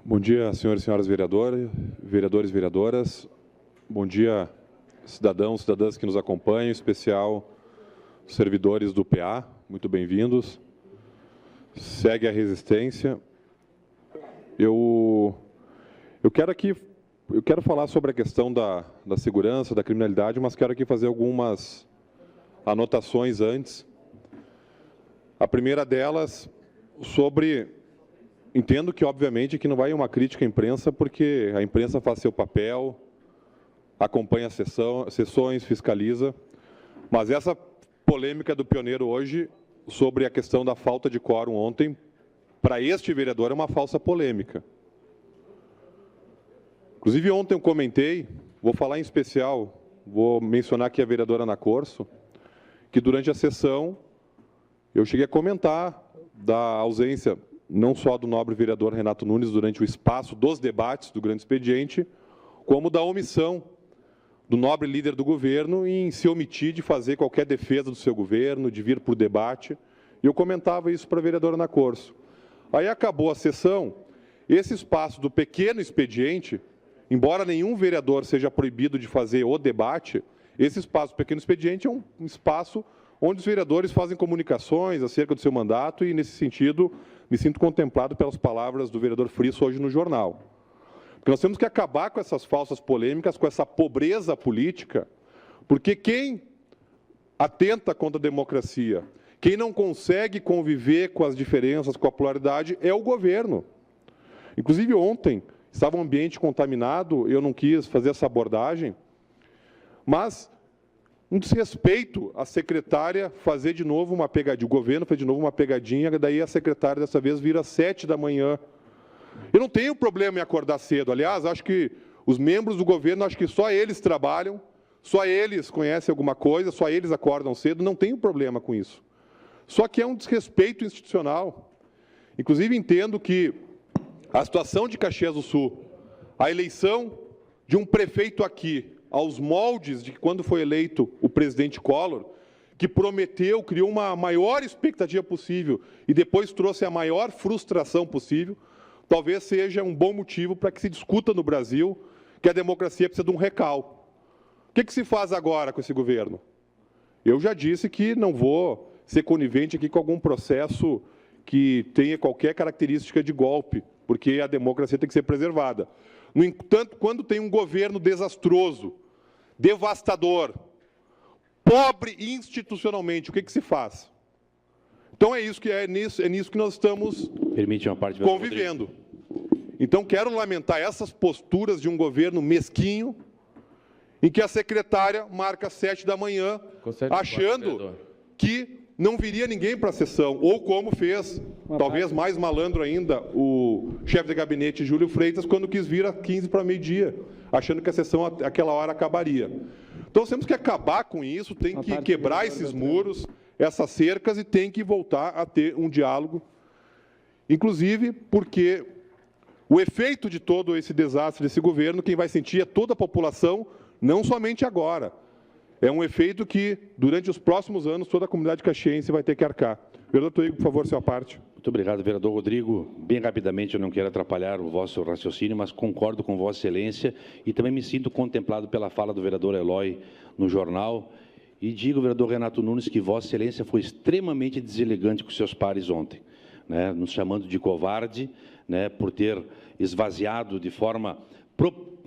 Bom dia, senhores e senhoras vereadores e vereadoras. Bom dia, cidadãos e cidadãs que nos acompanham, em especial servidores do PA. Muito bem-vindos. Segue a resistência. Eu quero falar sobre a questão da segurança, da criminalidade, mas quero aqui fazer algumas anotações antes. A primeira delas sobre... Entendo que, obviamente, que não vai uma crítica à imprensa, porque a imprensa faz seu papel, acompanha as sessões, fiscaliza, mas essa polêmica do Pioneiro hoje, sobre a questão da falta de quórum ontem, para este vereador é uma falsa polêmica. Inclusive, ontem eu comentei, vou falar em especial, vou mencionar aqui a vereadora Ana Corso, que durante a sessão eu cheguei a comentar da ausência não só do nobre vereador Renato Nunes durante o espaço dos debates do grande expediente, como da omissão do nobre líder do governo em se omitir de fazer qualquer defesa do seu governo, de vir para o debate. E eu comentava isso para a vereadora Ana Corso. Aí acabou a sessão, esse espaço do pequeno expediente, embora nenhum vereador seja proibido de fazer o debate, esse espaço do pequeno expediente é um espaço onde os vereadores fazem comunicações acerca do seu mandato e, nesse sentido, me sinto contemplado pelas palavras do vereador Frisso hoje no jornal. Porque nós temos que acabar com essas falsas polêmicas, com essa pobreza política, porque quem atenta contra a democracia, quem não consegue conviver com as diferenças, com a pluralidade, é o governo. Inclusive, ontem, estava um ambiente contaminado, eu não quis fazer essa abordagem, mas um desrespeito à secretária fazer de novo uma pegadinha, o governo fez de novo uma pegadinha, daí a secretária dessa vez vira às 7 da manhã. Eu não tenho problema em acordar cedo, aliás, acho que os membros do governo, acho que só eles trabalham, só eles conhecem alguma coisa, só eles acordam cedo, não tenho problema com isso. Só que é um desrespeito institucional. Inclusive, entendo que a situação de Caxias do Sul, a eleição de um prefeito aqui, aos moldes de quando foi eleito o presidente Collor, que prometeu, criou uma maior expectativa possível e depois trouxe a maior frustração possível, talvez seja um bom motivo para que se discuta no Brasil que a democracia precisa de um recal. O que se faz agora com esse governo? Eu já disse que não vou ser conivente aqui com algum processo que tenha qualquer característica de golpe, porque a democracia tem que ser preservada. No entanto, quando tem um governo desastroso, devastador, pobre institucionalmente, o que se faz? Então é nisso que nós estamos convivendo. Então quero lamentar essas posturas de um governo mesquinho, em que a secretária marca 7 da manhã, achando que não viria ninguém para a sessão, ou como fez, talvez mais malandro ainda, o chefe de gabinete Júlio Freitas, quando quis vir às 15 para meio-dia, achando que a sessão àquela hora acabaria. Então, temos que acabar com isso, tem que quebrar esses muros, essas cercas, e tem que voltar a ter um diálogo, inclusive porque o efeito de todo esse desastre desse governo, quem vai sentir é toda a população, não somente agora. É um efeito que, durante os próximos anos, toda a comunidade caxiense vai ter que arcar. Vereador Toigo, por favor, sua parte. Muito obrigado, vereador Rodrigo. Bem rapidamente, eu não quero atrapalhar o vosso raciocínio, mas concordo com Vossa Excelência e também me sinto contemplado pela fala do vereador Eloy no jornal. E digo, vereador Renato Nunes, que Vossa Excelência foi extremamente deselegante com seus pares ontem, né, nos chamando de covarde, né, por ter esvaziado de forma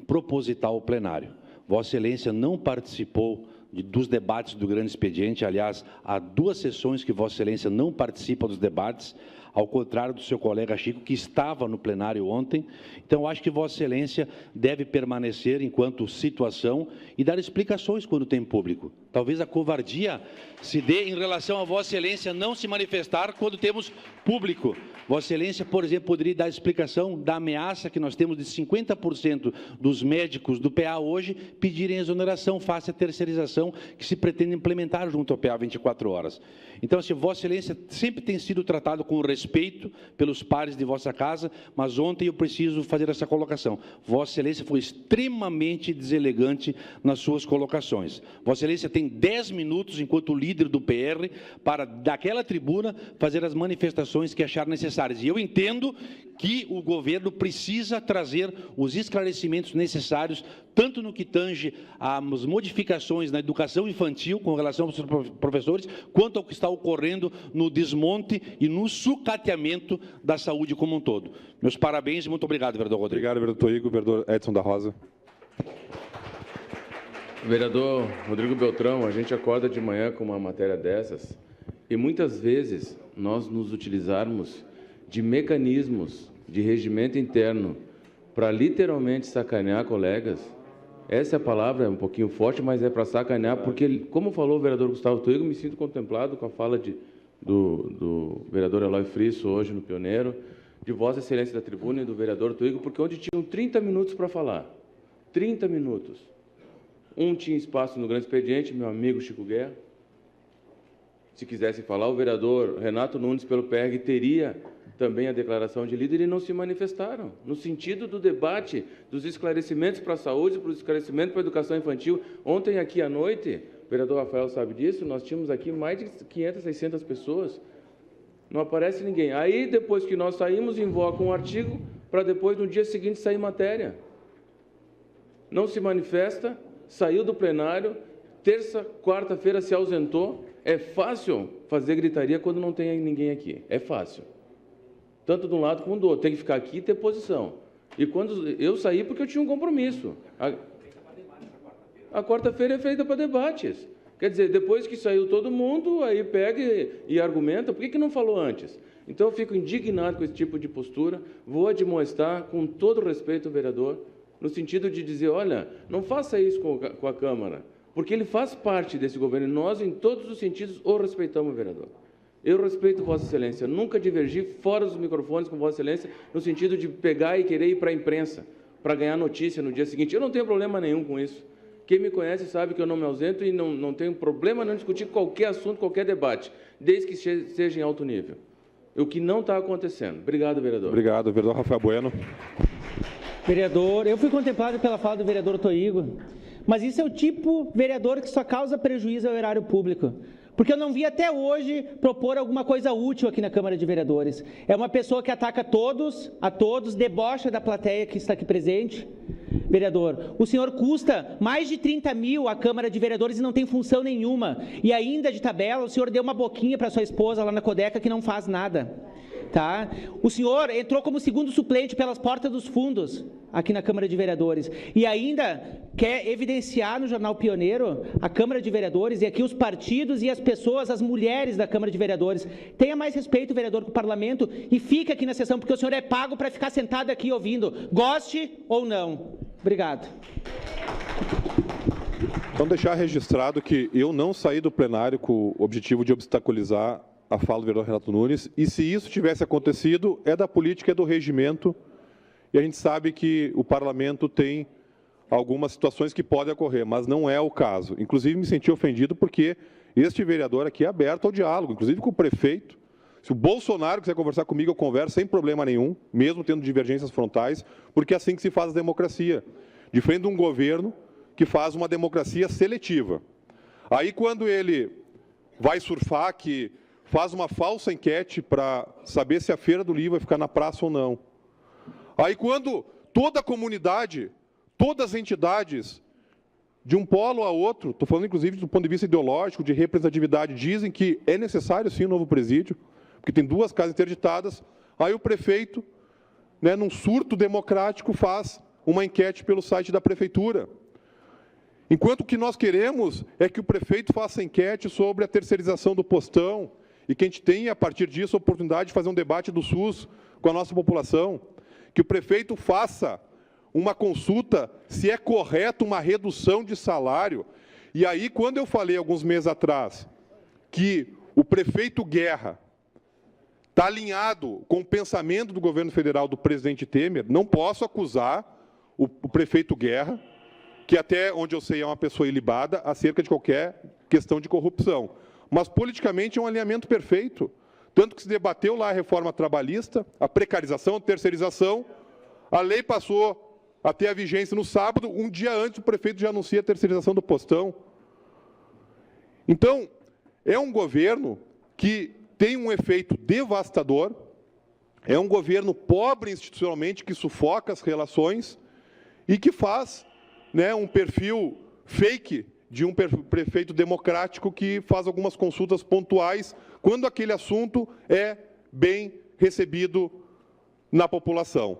proposital o plenário. Vossa Excelência não participou dos debates do grande expediente, aliás, há 2 sessões que Vossa Excelência não participa dos debates, ao contrário do seu colega Chico, que estava no plenário ontem. Então, acho que Vossa Excelência deve permanecer enquanto situação e dar explicações quando tem público. Talvez a covardia se dê em relação a Vossa Excelência não se manifestar quando temos público. Vossa Excelência, por exemplo, poderia dar explicação da ameaça que nós temos de 50% dos médicos do PA hoje pedirem exoneração face à terceirização que se pretende implementar junto ao PA 24 horas. Então, assim, Vossa Excelência sempre tem sido tratado com respeito pelos pares de vossa casa, mas ontem eu preciso fazer essa colocação. Vossa Excelência foi extremamente deselegante nas suas colocações. Vossa Excelência tem 10 minutos, enquanto líder do PR, para, daquela tribuna, fazer as manifestações que achar necessárias. E eu entendo que o governo precisa trazer os esclarecimentos necessários, tanto no que tange às modificações na educação infantil com relação aos professores, quanto ao que está ocorrendo no desmonte e no sucateamento da saúde como um todo. Meus parabéns e muito obrigado, vereador Rodrigo. Obrigado, vereador Toigo. Vereador Edson da Rosa. Vereador Rodrigo Beltrão, a gente acorda de manhã com uma matéria dessas e muitas vezes nós nos utilizarmos de mecanismos de regimento interno para literalmente sacanear colegas. Essa é a palavra, é um pouquinho forte, mas é para sacanear, porque, como falou o vereador Gustavo Toigo, me sinto contemplado com a fala do vereador Eloy Frisso hoje no Pioneiro, de Vossa Excelência da Tribuna e do vereador Toigo, porque onde tinham 30 minutos para falar, 30 minutos. Um tinha espaço no grande expediente, meu amigo Chico Guerra. Se quisesse falar, o vereador Renato Nunes, pelo PRG, teria também a declaração de líder e não se manifestaram. No sentido do debate, dos esclarecimentos para a saúde, para os esclarecimentos para a educação infantil. Ontem, aqui à noite, o vereador Rafael sabe disso, nós tínhamos aqui mais de 500, 600 pessoas. Não aparece ninguém. Aí, depois que nós saímos, invoca um artigo para depois, no dia seguinte, sair matéria. Não se manifesta. Saiu do plenário, terça, quarta-feira se ausentou. É fácil fazer gritaria quando não tem ninguém aqui. É fácil. Tanto de um lado como do outro. Tem que ficar aqui e ter posição. E quando eu saí, porque eu tinha um compromisso. A quarta-feira é feita para debates. Quer dizer, depois que saiu todo mundo, aí pega e argumenta. Por que não falou antes? Então, eu fico indignado com esse tipo de postura. Vou admoestar, com todo respeito, ao vereador, no sentido de dizer, olha, não faça isso com a Câmara, porque ele faz parte desse governo e nós, em todos os sentidos, o respeitamos, vereador. Eu respeito Vossa Excelência, nunca divergi fora dos microfones com Vossa Excelência, no sentido de pegar e querer ir para a imprensa, para ganhar notícia no dia seguinte. Eu não tenho problema nenhum com isso. Quem me conhece sabe que eu não me ausento e não tenho problema em não discutir qualquer assunto, qualquer debate, desde que seja em alto nível. O que não está acontecendo. Obrigado, vereador. Obrigado, vereador Rafael Bueno. Vereador, eu fui contemplado pela fala do vereador Toigo, mas isso é o tipo vereador que só causa prejuízo ao erário público. Porque eu não vi até hoje propor alguma coisa útil aqui na Câmara de Vereadores. É uma pessoa que ataca a todos, debocha da plateia que está aqui presente. Vereador, o senhor custa mais de 30 mil à Câmara de Vereadores e não tem função nenhuma. E ainda de tabela, o senhor deu uma boquinha para sua esposa lá na Codeca que não faz nada. Tá? O senhor entrou como segundo suplente pelas portas dos fundos aqui na Câmara de Vereadores e ainda quer evidenciar no Jornal Pioneiro a Câmara de Vereadores e aqui os partidos e as pessoas, as mulheres da Câmara de Vereadores. Tenha mais respeito, vereador, com o Parlamento e fique aqui na sessão, porque o senhor é pago para ficar sentado aqui ouvindo, goste ou não. Obrigado. Então, deixar registrado que eu não saí do plenário com o objetivo de obstaculizar a fala do vereador Renato Nunes, e se isso tivesse acontecido, é da política, é do regimento, e a gente sabe que o parlamento tem algumas situações que podem ocorrer, mas não é o caso. Inclusive, me senti ofendido porque este vereador aqui é aberto ao diálogo, inclusive com o prefeito. Se o Bolsonaro quiser conversar comigo, eu converso sem problema nenhum, mesmo tendo divergências frontais, porque é assim que se faz a democracia, diferente de um governo que faz uma democracia seletiva. Aí, quando ele vai surfar, que faz uma falsa enquete para saber se a Feira do Livro vai ficar na praça ou não. Aí, quando toda a comunidade, todas as entidades, de um polo a outro, estou falando inclusive do ponto de vista ideológico, de representatividade, dizem que é necessário sim um novo presídio, porque tem 2 casas interditadas, aí o prefeito, num surto democrático, faz uma enquete pelo site da prefeitura. Enquanto o que nós queremos é que o prefeito faça enquete sobre a terceirização do postão, e que a gente tenha, a partir disso, a oportunidade de fazer um debate do SUS com a nossa população, que o prefeito faça uma consulta se é correto uma redução de salário. E aí, quando eu falei, alguns meses atrás, que o prefeito Guerra está alinhado com o pensamento do governo federal do presidente Temer, não posso acusar o prefeito Guerra, que até onde eu sei é uma pessoa ilibada, acerca de qualquer questão de corrupção. Mas, politicamente, é um alinhamento perfeito. Tanto que se debateu lá a reforma trabalhista, a precarização, a terceirização, a lei passou a ter a vigência no sábado, um dia antes o prefeito já anuncia a terceirização do postão. Então, é um governo que tem um efeito devastador, É um governo pobre institucionalmente, que sufoca as relações e que faz, né, um perfil fake de um prefeito democrático que faz algumas consultas pontuais quando aquele assunto é bem recebido na população.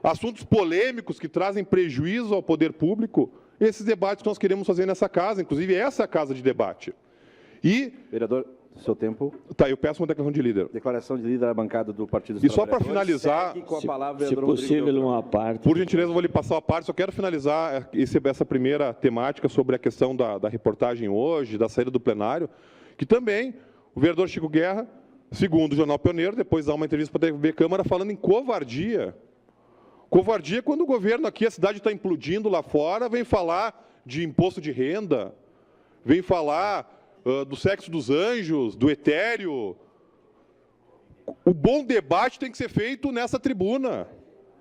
Assuntos polêmicos que trazem prejuízo ao poder público, esses debates que nós queremos fazer nessa casa, inclusive essa é a casa de debate. E... Vereador, seu tempo. Tá, eu peço uma declaração de líder. Declaração de líder da bancada do Partido dos E só para Trabalhadores. finalizar, Segue com a palavra, se vereador possível, Rodrigo uma parte. por gentileza, eu vou lhe passar a parte, só quero finalizar essa primeira temática sobre a questão da reportagem hoje, da saída do plenário, que também o vereador Chico Guerra, segundo o Jornal Pioneiro, depois dá uma entrevista para a TV Câmara falando em covardia. Covardia quando o governo aqui, a cidade está implodindo lá fora, vem falar de imposto de renda, vem falar do sexo dos anjos, do etéreo. O bom debate tem que ser feito nessa tribuna.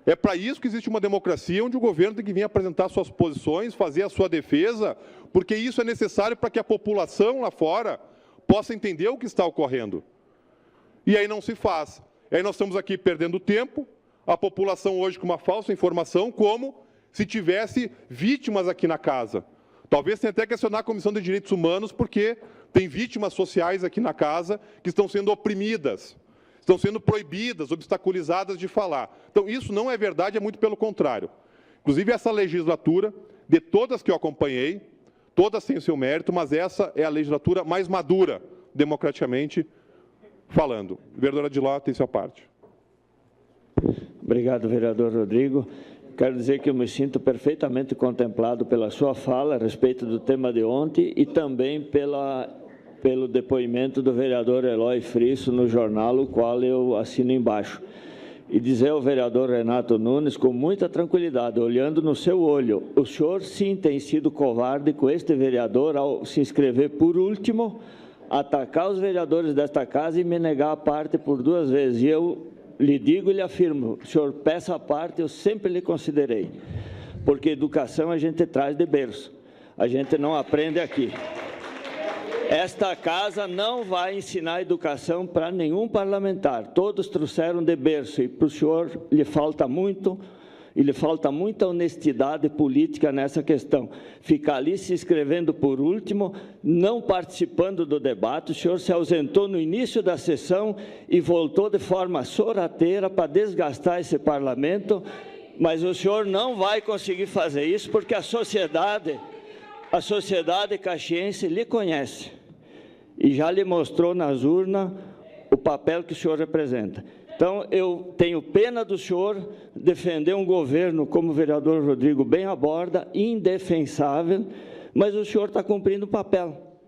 É para isso que existe uma democracia, onde o governo tem que vir apresentar suas posições, fazer a sua defesa, porque isso é necessário para que a população lá fora possa entender o que está ocorrendo. E aí não se faz. E aí nós estamos aqui perdendo tempo, a população hoje com uma falsa informação, como se tivesse vítimas aqui na casa. Talvez tenha até que acionar a Comissão de Direitos Humanos, porque tem vítimas sociais aqui na casa que estão sendo oprimidas, estão sendo proibidas, obstaculizadas de falar. Então, isso não é verdade, é muito pelo contrário. Inclusive, essa legislatura, de todas que eu acompanhei, todas têm o seu mérito, mas essa é a legislatura mais madura, democraticamente falando. Vereadora Adilá, tem sua parte. Obrigado, vereador Rodrigo. Quero dizer que eu me sinto perfeitamente contemplado pela sua fala a respeito do tema de ontem e também pelo depoimento do vereador Eloy Frisso no jornal, o qual eu assino embaixo. E dizer ao vereador Renato Nunes, com muita tranquilidade, olhando no seu olho, o senhor sim tem sido covarde com este vereador ao se inscrever por último, atacar os vereadores desta casa e me negar a parte por 2 vezes. E eu lhe digo e lhe afirmo, o senhor peça a parte, eu sempre lhe considerei, porque educação a gente traz de berço, a gente não aprende aqui. Esta casa não vai ensinar educação para nenhum parlamentar, todos trouxeram de berço, e para o senhor lhe falta muito, e lhe falta muita honestidade política nessa questão. Ficar ali se inscrevendo por último, não participando do debate, o senhor se ausentou no início da sessão e voltou de forma sorrateira para desgastar esse parlamento, mas o senhor não vai conseguir fazer isso porque a sociedade caxiense lhe conhece e já lhe mostrou nas urnas o papel que o senhor representa. Então, eu tenho pena do senhor defender um governo, como o vereador Rodrigo bem aborda, indefensável, mas o senhor está cumprindo o papel.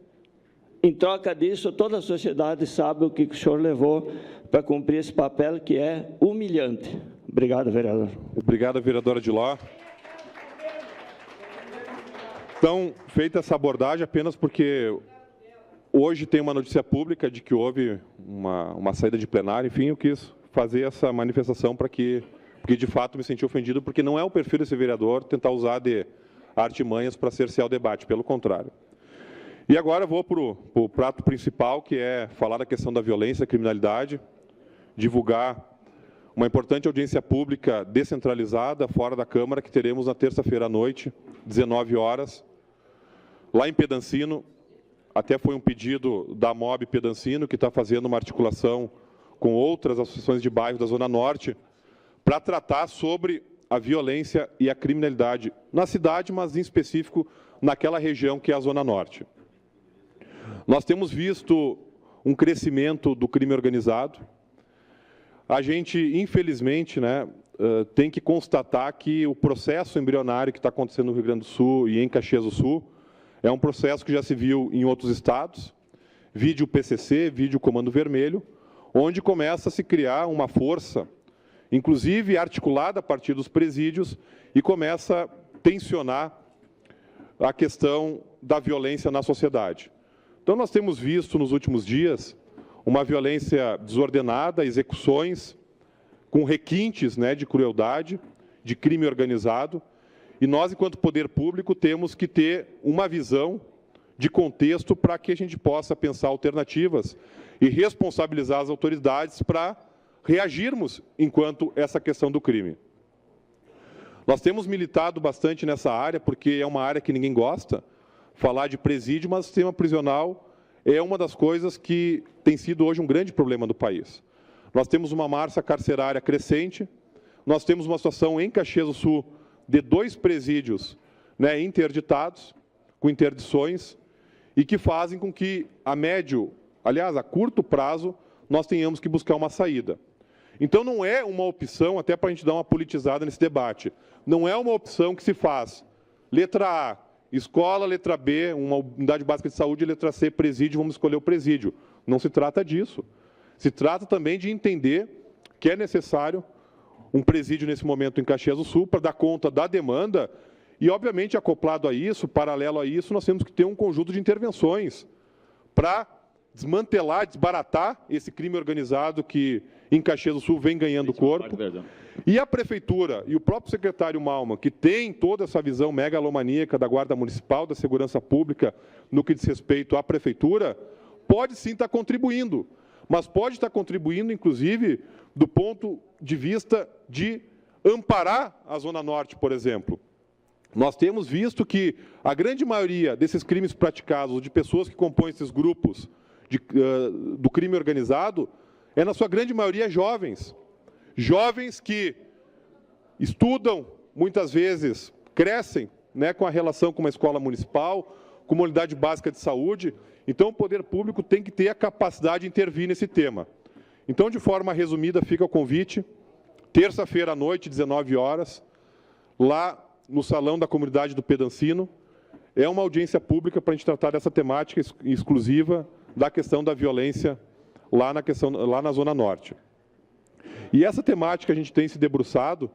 Em troca disso, toda a sociedade sabe o que o senhor levou para cumprir esse papel, que é humilhante. Obrigado, vereador. Obrigado, vereadora Adilá. Então, feita essa abordagem, apenas porque hoje tem uma notícia pública de que houve uma saída de plenário, enfim, eu quis fazer essa manifestação porque de fato me senti ofendido, porque não é o perfil desse vereador tentar usar de artimanhas para cercear o debate, pelo contrário. E agora vou para o prato principal, que é falar da questão da violência e criminalidade, divulgar uma importante audiência pública descentralizada fora da Câmara, que teremos na terça-feira à noite, 19 horas, lá em Pedancino. Até foi um pedido da MOB Pedancino, que está fazendo uma articulação com outras associações de bairro da Zona Norte, para tratar sobre a violência e a criminalidade na cidade, mas em específico naquela região que é a Zona Norte. Nós temos visto um crescimento do crime organizado. A gente, infelizmente, tem que constatar que o processo embrionário que está acontecendo no Rio Grande do Sul e em Caxias do Sul é um processo que já se viu em outros estados, vide o PCC, vide o Comando Vermelho, onde começa a se criar uma força, inclusive articulada a partir dos presídios, e começa a tensionar a questão da violência na sociedade. Então, nós temos visto nos últimos dias uma violência desordenada, execuções com requintes de crueldade, de crime organizado, e nós, enquanto poder público, temos que ter uma visão de contexto para que a gente possa pensar alternativas e responsabilizar as autoridades para reagirmos enquanto essa questão do crime. Nós temos militado bastante nessa área, porque é uma área que ninguém gosta, falar de presídio, mas o sistema prisional é uma das coisas que tem sido hoje um grande problema do país. Nós temos uma massa carcerária crescente, nós temos uma situação em Caxias do Sul de 2 presídios, né, interditados, com interdições, e que fazem com que a curto prazo, nós tenhamos que buscar uma saída. Então, não é uma opção, até para a gente dar uma politizada nesse debate, não é uma opção que se faz letra A, escola, letra B, uma unidade básica de saúde, letra C, presídio, vamos escolher o presídio. Não se trata disso. Se trata também de entender que é necessário um presídio nesse momento em Caxias do Sul para dar conta da demanda e, obviamente, acoplado a isso, paralelo a isso, nós temos que ter um conjunto de intervenções para desmantelar, desbaratar esse crime organizado que em Caxias do Sul vem ganhando corpo. E a Prefeitura e o próprio secretário Malman, que tem toda essa visão megalomaníaca da Guarda Municipal, da segurança pública, no que diz respeito à Prefeitura, pode sim estar contribuindo, mas pode estar contribuindo, inclusive, do ponto de vista de amparar a Zona Norte, por exemplo. Nós temos visto que a grande maioria desses crimes praticados, de pessoas que compõem esses grupos do crime organizado, é, na sua grande maioria, jovens. Jovens que estudam, muitas vezes, crescem, né, com a relação com uma escola municipal, com uma unidade básica de saúde. Então, o poder público tem que ter a capacidade de intervir nesse tema. Então, de forma resumida, fica o convite, terça-feira à noite, 19 horas, lá no Salão da Comunidade do Pedancino, é uma audiência pública para a gente tratar dessa temática exclusiva da questão da violência lá na Zona Norte. E essa temática a gente tem se debruçado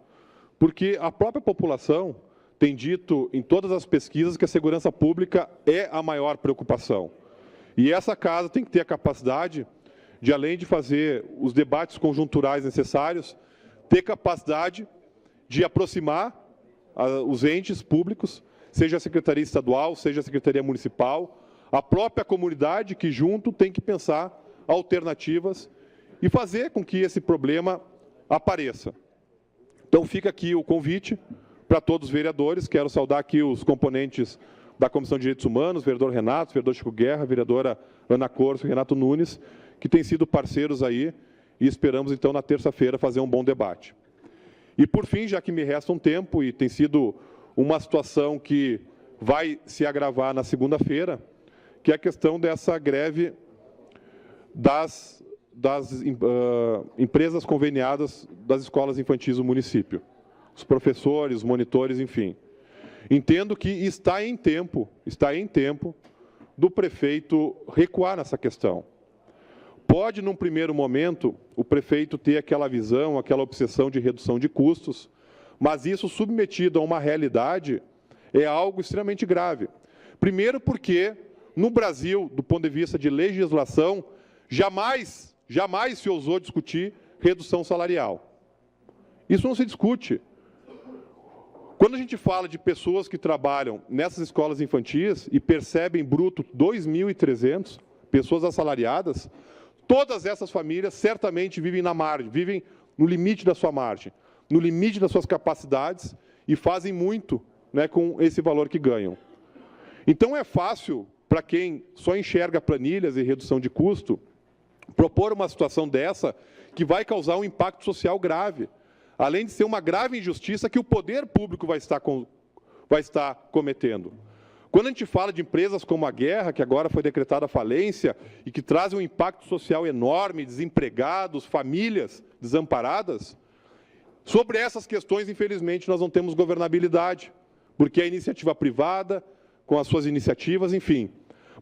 porque a própria população tem dito em todas as pesquisas que a segurança pública é a maior preocupação. E essa casa tem que ter a capacidade de, além de fazer os debates conjunturais necessários, ter capacidade de aproximar os entes públicos, seja a Secretaria Estadual, seja a Secretaria Municipal, a própria comunidade que junto tem que pensar alternativas e fazer com que esse problema apareça. Então fica aqui o convite para todos os vereadores, quero saudar aqui os componentes da Comissão de Direitos Humanos, vereador Renato, vereador Chico Guerra, vereadora Ana Corso e Renato Nunes, que têm sido parceiros aí e esperamos então na terça-feira fazer um bom debate. E por fim, já que me resta um tempo e tem sido uma situação que vai se agravar na segunda-feira, que é a questão dessa greve das empresas conveniadas das escolas infantis do município. Os professores, os monitores, enfim. Entendo que está em tempo do prefeito recuar nessa questão. Pode, num primeiro momento, o prefeito ter aquela visão, aquela obsessão de redução de custos, mas isso submetido a uma realidade é algo extremamente grave. Primeiro porque, no Brasil, do ponto de vista de legislação, jamais se ousou discutir redução salarial. Isso não se discute. Quando a gente fala de pessoas que trabalham nessas escolas infantis e percebem bruto 2.300, pessoas assalariadas, todas essas famílias certamente vivem na margem, vivem no limite da sua margem, no limite das suas capacidades e fazem muito, né, com esse valor que ganham. Então é fácil, para quem só enxerga planilhas e redução de custo, propor uma situação dessa que vai causar um impacto social grave, além de ser uma grave injustiça que o poder público vai estar cometendo. Quando a gente fala de empresas como a Guerra, que agora foi decretada falência e que trazem um impacto social enorme, desempregados, famílias desamparadas, sobre essas questões, infelizmente, nós não temos governabilidade, porque a iniciativa privada, com as suas iniciativas, enfim.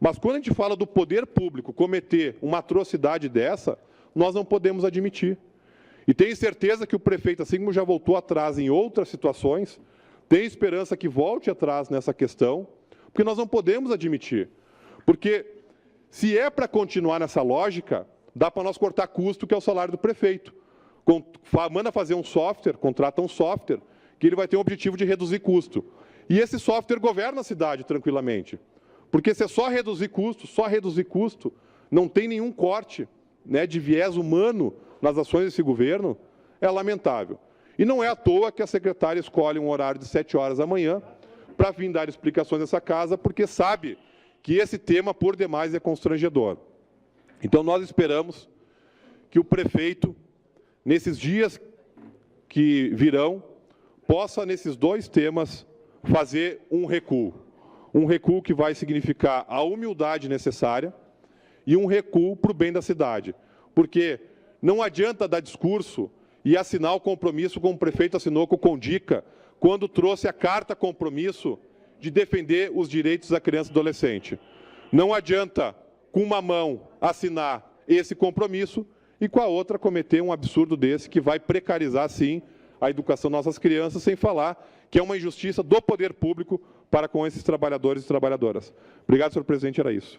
Mas quando a gente fala do poder público cometer uma atrocidade dessa, nós não podemos admitir. E tenho certeza que o prefeito, assim como já voltou atrás em outras situações, tem esperança que volte atrás nessa questão, porque nós não podemos admitir. Porque, se é para continuar nessa lógica, dá para nós cortar custo, que é o salário do prefeito. Manda fazer um software, contrata um software, que ele vai ter o objetivo de reduzir custo. E esse software governa a cidade tranquilamente. Porque se é só reduzir custo, não tem nenhum corte, né, de viés humano nas ações desse governo é lamentável. E não é à toa que a secretária escolhe um horário de 7 horas da manhã para vir dar explicações nessa casa, porque sabe que esse tema, por demais, é constrangedor. Então, nós esperamos que o prefeito, nesses dias que virão, possa, nesses 2 temas, fazer um recuo. Um recuo que vai significar a humildade necessária e um recuo para o bem da cidade. Porque não adianta dar discurso e assinar o compromisso como o prefeito assinou com o Condica, quando trouxe a carta compromisso de defender os direitos da criança e adolescente. Não adianta, com uma mão, assinar esse compromisso e com a outra cometer um absurdo desse que vai precarizar, sim, a educação das nossas crianças, sem falar que é uma injustiça do poder público para com esses trabalhadores e trabalhadoras. Obrigado, senhor presidente, era isso.